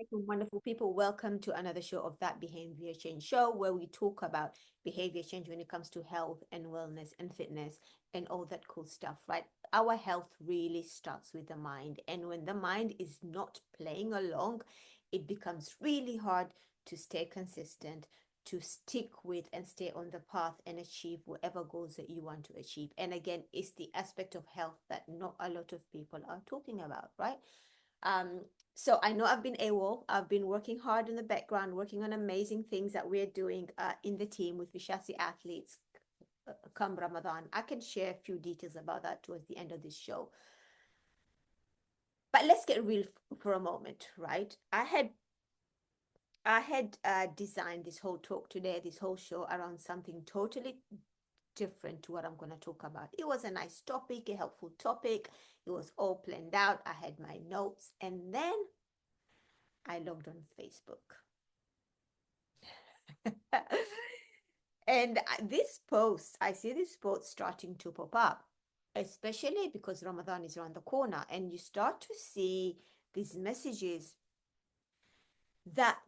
alaikum, wonderful people. Welcome to another show of That Behavior Change Show, where we talk about behavior change when it comes to health and wellness and fitness and all that cool stuff, right? Our health really starts with the mind. And when the mind is not playing along, it becomes really hard to stay consistent, to stick with and stay on the path and achieve whatever goals that you want to achieve. And again, it's the aspect of health that not a lot of people are talking about, right? Um, so I know I've been AWOL. I've been working hard in the background, working on amazing things that we're doing in the team with Vishasi athletes come Ramadan. I can share a few details about that towards the end of this show. But let's get real for a moment, right? I had designed this whole talk today, this whole show around something totally different to what I'm going to talk about. It was a nice topic, a helpful topic. It was all planned out. I had my notes, and then I logged on Facebook. And this post, I see this post starting to pop up, especially because Ramadan is around the corner, and you start to see these messages that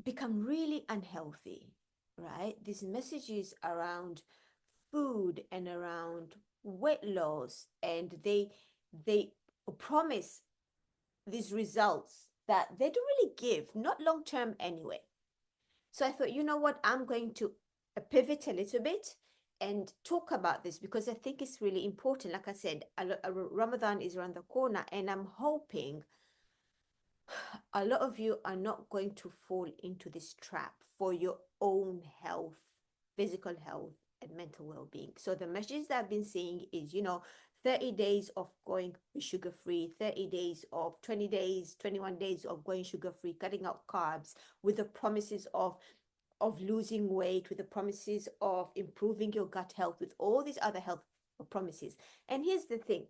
become really unhealthy, right? These messages around food and around weight loss, and they promise these results that they don't really give, not long term anyway. So I thought, you know what, I'm going to pivot a little bit and talk about this because I think it's really important. Like I said, Ramadan is around the corner, and I'm hoping a lot of you are not going to fall into this trap for your own health, physical health, and mental well-being. So the message that I've been seeing is, 30 days of going sugar free, 30 days of 20 days, 21 days of going sugar free, cutting out carbs with the promises of losing weight, with the promises of improving your gut health, with all these other health promises. And here's the thing,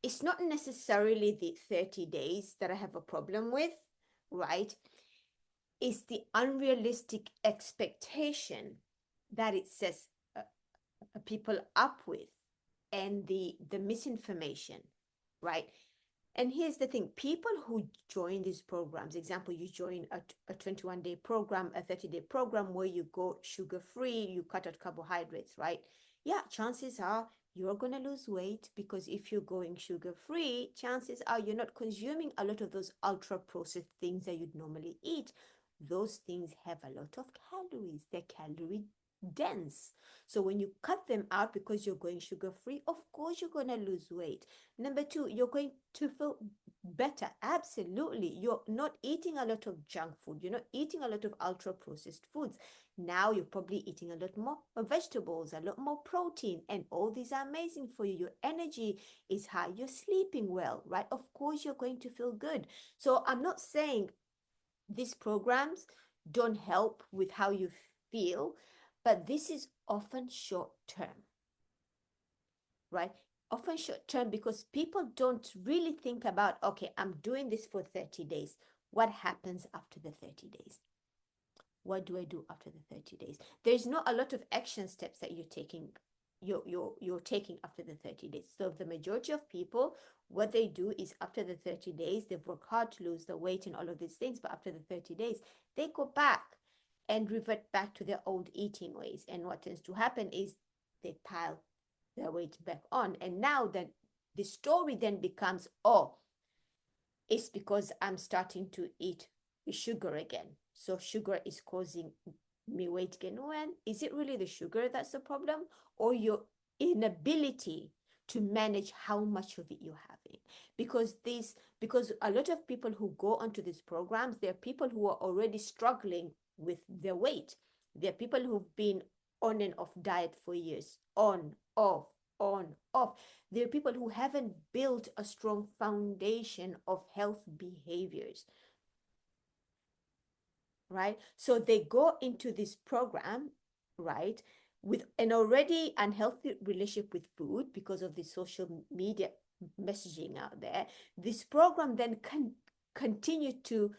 it's not necessarily the 30 days that I have a problem with, right? It's the unrealistic expectation that it sets people up with, and the misinformation, right? And here's the thing, people who join these programs, example, you join a 21-day program, a 30-day program where you go sugar-free, you cut out carbohydrates, right? Yeah, chances are you're going to lose weight because if you're going sugar-free, chances are you're not consuming a lot of those ultra-processed things that you'd normally eat. Those things have a lot of calories. They're calorie dense. So when you cut them out because you're going sugar free, of course you're going to lose weight. Number two, you're going to feel better. Absolutely. You're not eating a lot of junk food. You're not eating a lot of ultra processed foods. Now you're probably eating a lot more vegetables, a lot more protein, and all these are amazing for you. Your energy is high. You're sleeping well, right? Of course, you're going to feel good. So I'm not saying these programs don't help with how you feel, but this is often short term, right? Often short term because people don't really think about, okay, I'm doing this for 30 days. What happens after the 30 days? What do I do after the 30 days? There's not a lot of action steps that you're taking after the 30 days. So the majority of people, what they do is after the 30 days, they've worked hard to lose the weight and all of these things, but after the 30 days, they go back and revert back to their old eating ways. And what tends to happen is they pile their weight back on. And now that the story then becomes, oh, it's because I'm starting to eat sugar again. So sugar is causing me weight gain. When is it really the sugar that's the problem, or your inability to manage how much of it you're having? Because a lot of people who go onto these programs, they're people who are already struggling with their weight. They're people who've been on and off diet for years, on, off. There are people who haven't built a strong foundation of health behaviors, right? So they go into this program, right, with an already unhealthy relationship with food because of the social media messaging out there. This program then can continue to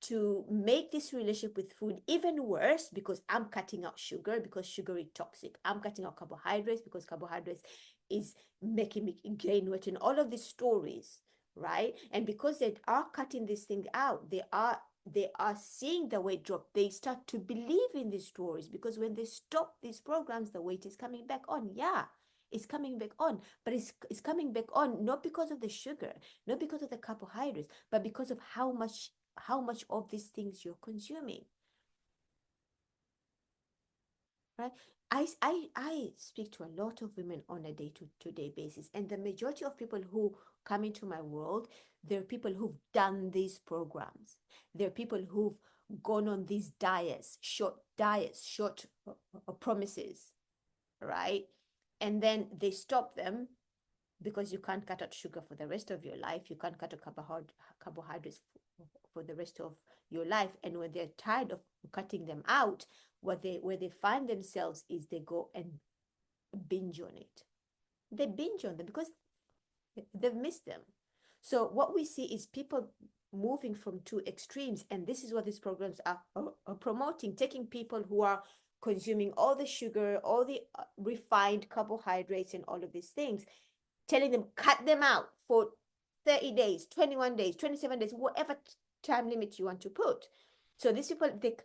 to make this relationship with food even worse because I'm cutting out sugar because sugar is toxic. I'm cutting out carbohydrates because carbohydrates is making me gain weight, and all of these stories, right? And because they are cutting this thing out, they are seeing the weight drop. They start to believe in these stories, because when they stop these programs, the weight is coming back on. Yeah, it's coming back on, but it's coming back on not because of the sugar, not because of the carbohydrates, but because of how much of these things you're consuming. Right? I speak to a lot of women on a day-to-day basis, and the majority of people who come into my world, they're people who've done these programs. They're people who've gone on these diets, short promises, right? And then they stop them, because you can't cut out sugar for the rest of your life. You can't cut out carbohydrates for the rest of your life. And when they're tired of cutting them out, where they find themselves is they go and binge on it. They binge on them because they've missed them. So what we see is people moving from two extremes, and this is what these programs are promoting, taking people who are consuming all the sugar, all the refined carbohydrates and all of these things, telling them cut them out for 30 days, 21 days, 27 days, whatever time limit you want to put. So these people, they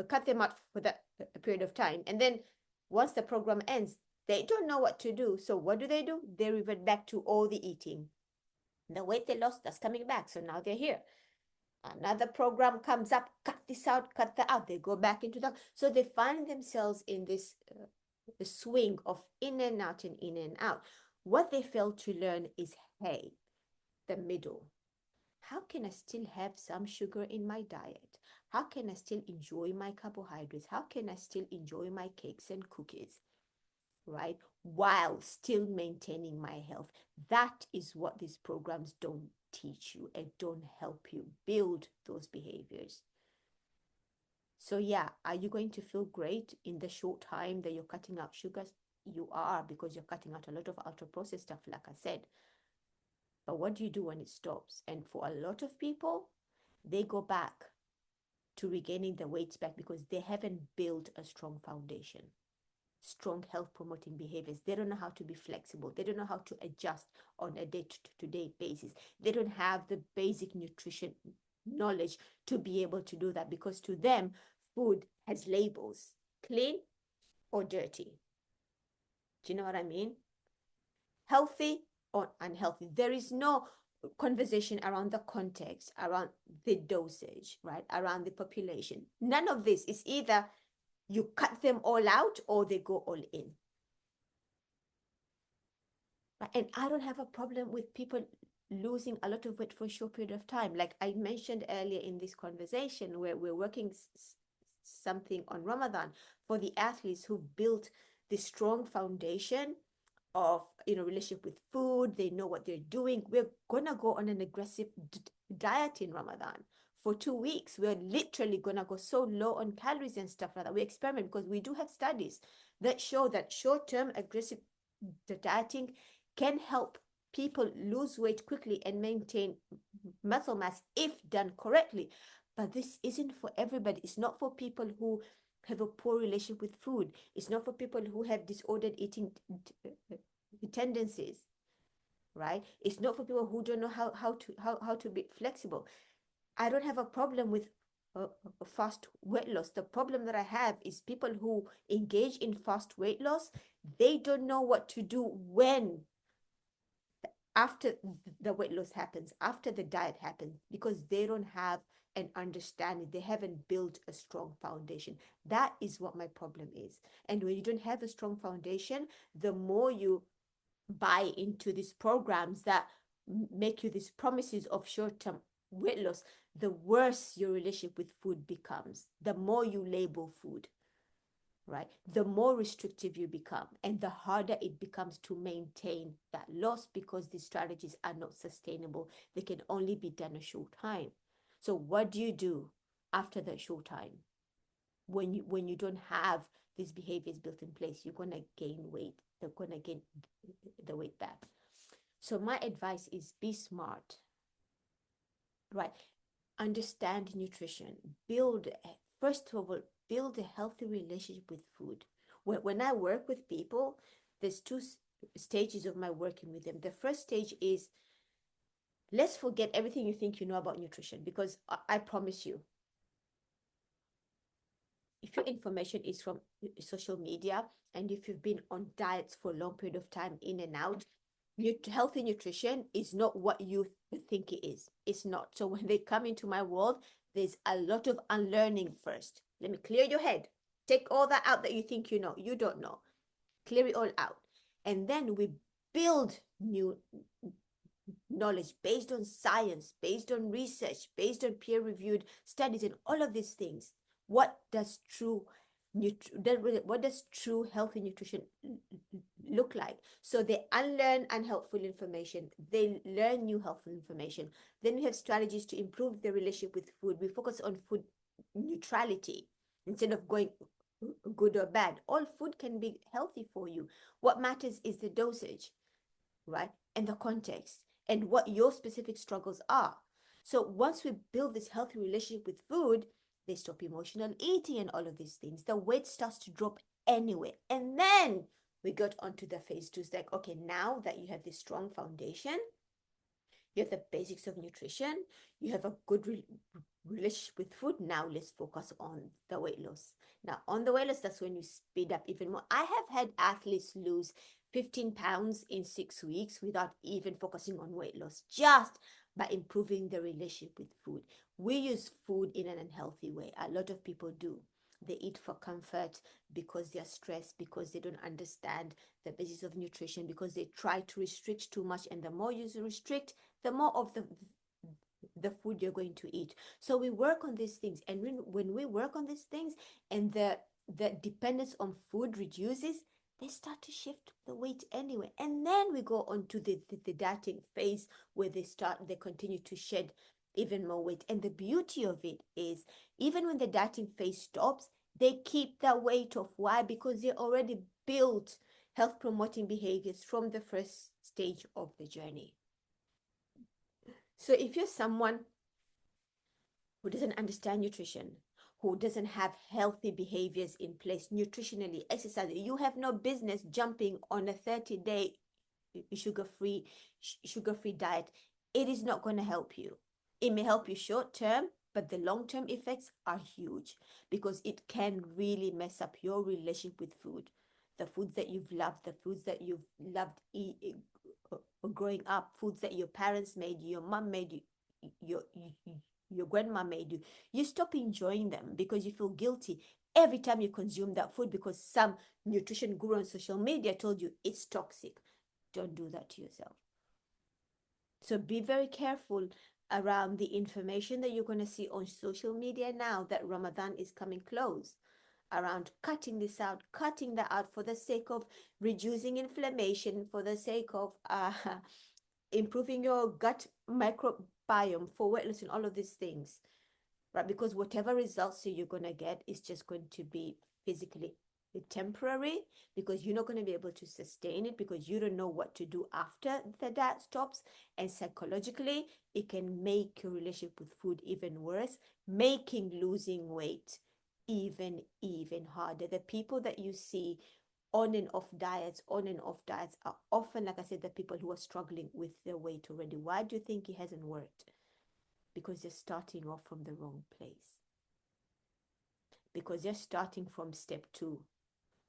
cut them out for that period of time. And then once the program ends, they don't know what to do. So what do? They revert back to all the eating. The weight they lost, that's coming back. So now they're here. Another program comes up, cut this out, cut that out. They go back into that. So they find themselves in this swing of in and out and in and out. What they fail to learn is, hey, the middle. How can I still have some sugar in my diet? How can I still enjoy my carbohydrates? How can I still enjoy my cakes and cookies, right? While still maintaining my health. That is what these programs don't teach you and don't help you build those behaviors. So yeah, are you going to feel great in the short time that you're cutting out sugars? You are, because you're cutting out a lot of ultra processed stuff, like I said. But what do you do when it stops? And for a lot of people, they go back to regaining the weight back because they haven't built a strong foundation, strong health promoting behaviors. They don't know how to be flexible. They don't know how to adjust on a day-to-day basis. They don't have the basic nutrition knowledge to be able to do that, because to them, food has labels: clean or dirty. Do you know what I mean? Healthy or unhealthy. There is no conversation around the context, around the dosage, right? Around the population. None of this is either you cut them all out or they go all in. And I don't have a problem with people losing a lot of weight for a short period of time. Like I mentioned earlier in this conversation, where we're working something on Ramadan for the athletes who've built this strong foundation of relationship with food. They know what they're doing. We're gonna go on an aggressive diet in Ramadan for 2 weeks. We're literally gonna go so low on calories and stuff like that. We experiment because we do have studies that show that short-term aggressive dieting can help people lose weight quickly and maintain muscle mass if done correctly. But this isn't for everybody. It's not for people who have a poor relationship with food. It's not for people who have disordered eating tendencies, right? It's not for people who don't know how to be flexible. I don't have a problem with fast weight loss. The problem that I have is people who engage in fast weight loss. They don't know what to do when after the weight loss happens, after the diet happens, because they don't have an understanding. They haven't built a strong foundation. That is what my problem is. And when you don't have a strong foundation, the more you buy into these programs that make you these promises of short-term weight loss, the worse your relationship with food becomes. The more you label food, right? The more restrictive you become, and the harder it becomes to maintain that loss, because these strategies are not sustainable. They can only be done a short time. So what do you do after that short time? When you don't have these behaviors built in place, you're gonna gain weight. They're gonna gain the weight back. So my advice is be smart, right? Understand nutrition. First of all, build a healthy relationship with food. When I work with people, there's two stages of my working with them. The first stage is let's forget everything you think you know about nutrition, because I promise you, if your information is from social media and if you've been on diets for a long period of time, in and out, healthy nutrition is not what you think it is. It's not. So when they come into my world, there's a lot of unlearning first. Let me clear your head. Take all that out that you think you know. You don't know. Clear it all out. And then we build new knowledge based on science, based on research, based on peer-reviewed studies, and all of these things. What does true healthy nutrition look like? So they unlearn unhelpful information, they learn new helpful information. Then we have strategies to improve their relationship with food. We focus on food neutrality instead of going good or bad. All food can be healthy for you. What matters is the dosage, right? And the context and what your specific struggles are. So once we build this healthy relationship with food, they stop emotional eating and all of these things. The weight starts to drop anyway. And then we got onto the phase two. It's like, okay, now that you have this strong foundation, you have the basics of nutrition, you have a good relationship with food. Now let's focus on the weight loss. Now on the weight loss, that's when you speed up even more. I have had athletes lose 15 pounds in 6 weeks without even focusing on weight loss, just by improving the relationship with food. We use food in an unhealthy way. A lot of people do. They eat for comfort, because they're stressed, because they don't understand the basis of nutrition, because they try to restrict too much. And the more you restrict, the more of the food you're going to eat. So we work on these things, and when we work on these things and the dependence on food reduces, they start to shift the weight anyway. And then we go on to the dieting phase, where they continue to shed even more weight. And the beauty of it is, even when the dieting phase stops, they keep that weight off. Why? Because they already built health promoting behaviors from the first stage of the journey. So if you're someone who doesn't understand nutrition, who doesn't have healthy behaviors in place nutritionally, exercise, you have no business jumping on a 30-day sugar-free diet. It is not going to help you. It may help you short term, but the long-term effects are huge, because it can really mess up your relationship with food. The foods that you've loved, the foods that you've loved growing up, foods that your parents made you, your mom made you, your grandma made you, you stop enjoying them because you feel guilty every time you consume that food, because some nutrition guru on social media told you it's toxic. Don't do that to yourself. So be very careful around the information that you're going to see on social media now that Ramadan is coming close, around cutting this out, cutting that out for the sake of reducing inflammation, for the sake of improving your gut microbiome, for weight loss and all of these things, right? Because whatever results you're going to get is just going to be physically temporary, because you're not going to be able to sustain it, because you don't know what to do after the diet stops. And psychologically, it can make your relationship with food even worse, making losing weight even harder. The people that you see on and off diets are often, like I said, the people who are struggling with their weight already. Why do you think it hasn't worked? Because they're starting off from the wrong place. Because they're starting from step 2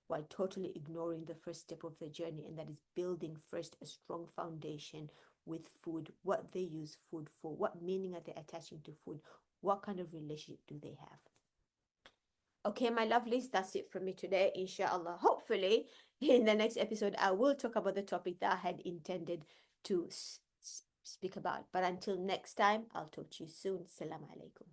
while totally ignoring the first step of the journey, and that is building first a strong foundation with food. What they use food for, what meaning are they attaching to food, what kind of relationship do they have? Okay, my lovelies, that's it from me today, inshallah. Hopefully, in the next episode, I will talk about the topic that I had intended to speak about. But until next time, I'll talk to you soon. Assalamu alaikum.